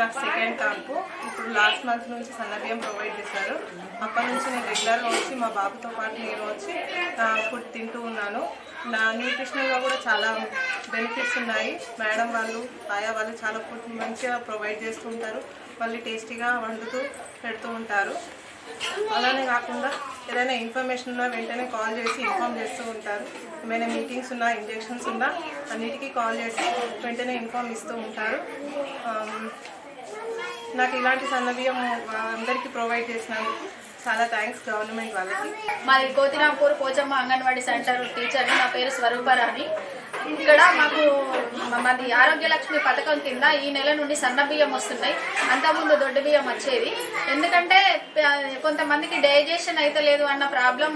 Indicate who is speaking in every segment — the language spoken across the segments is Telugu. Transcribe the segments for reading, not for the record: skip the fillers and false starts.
Speaker 1: నాకు సెకండ్ కాన్పు. ఇప్పుడు లాస్ట్ మంత్ నుంచి సన్నబియ్యం ప్రొవైడ్ చేశారు. అప్పటి నుంచి నేను రెగ్యులర్గా వచ్చి మా బాబుతో పాటు నేను వచ్చి ఫుడ్ తింటూ ఉన్నాను. నా న్యూట్రిషనల్గా కూడా చాలా బెనిఫిట్స్ ఉన్నాయి. మేడం వాళ్ళు ఆయా వాళ్ళు చాలా ఫుడ్ మంచిగా ప్రొవైడ్ చేస్తూ ఉంటారు. మళ్ళీ టేస్టీగా వండుతూ పెడుతూ ఉంటారు. అలానే కాకుండా ఏదైనా ఇన్ఫర్మేషన్ ఉన్నా వెంటనే కాల్ చేసి ఇన్ఫామ్ చేస్తూ ఉంటారు. ఏమైనా మీటింగ్స్ ఉన్నా ఇంజెక్షన్స్ ఉన్నా అన్నిటికీ కాల్ చేసి వెంటనే ఇన్ఫామ్ ఇస్తూ ఉంటారు. నాకు ఇలాంటి సన్నబియ్యం అందరికీ ప్రొవైడ్ చేసినందుకు చాలా థ్యాంక్స్ గవర్నమెంట్ వాళ్ళకి.
Speaker 2: మాది కోతిరాంపూర్ పోచమ్మ అంగన్వాడీ సెంటర్ టీచర్ని. నా పేరు స్వరూపరాణి. ఇక్కడ మాది ఆరోగ్య లక్ష్మి పథకం కింద ఈ నెల నుండి సన్న బియ్యం వస్తున్నాయి. అంతకుముందు దొడ్డు బియ్యం వచ్చేది. ఎందుకంటే కొంతమందికి డైజెషన్ అయితే లేదు అన్న ప్రాబ్లం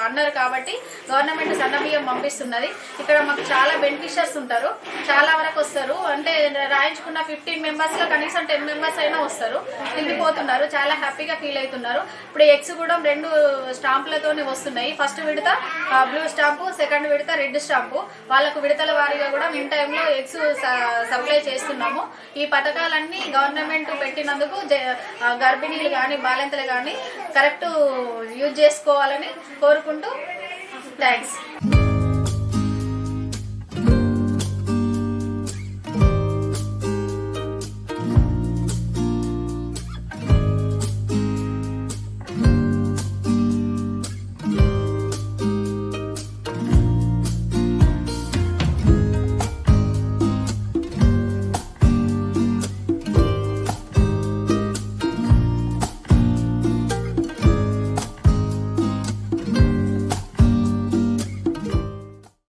Speaker 2: అన్నారు కాబట్టి గవర్నమెంట్ సన్న బియ్యం పంపిస్తున్నది. ఇక్కడ మాకు చాలా బెనిఫిషియర్స్ ఉంటారు, చాలా వరకు వస్తారు. అంటే రాయించుకున్న 15 మెంబర్స్లో కనీసం 10 మెంబర్స్ అయినా వస్తారు, తిండిపోతున్నారు, చాలా హ్యాపీగా ఫీల్ అవుతున్నారు. ఇప్పుడు ఎగ్స్ కూడా 2 స్టాంపులతోనే వస్తున్నాయి. ఫస్ట్ విడత బ్లూ స్టాంపు, సెకండ్ విడత రెడ్ స్టాంపు. వాళ్ళకు విడతల వారీగా కూడా మిన్ టైంలో ఎగ్స్ సప్లై చేస్తున్నాము. ఈ పథకాలన్నీ గవర్నమెంట్ పెట్టినందుకు గర్భిణీలు కానీ బాలింతలు కానీ కరెక్ట్ యూజ్ చేసుకోవాలని కోరుకుంటూ థ్యాంక్స్.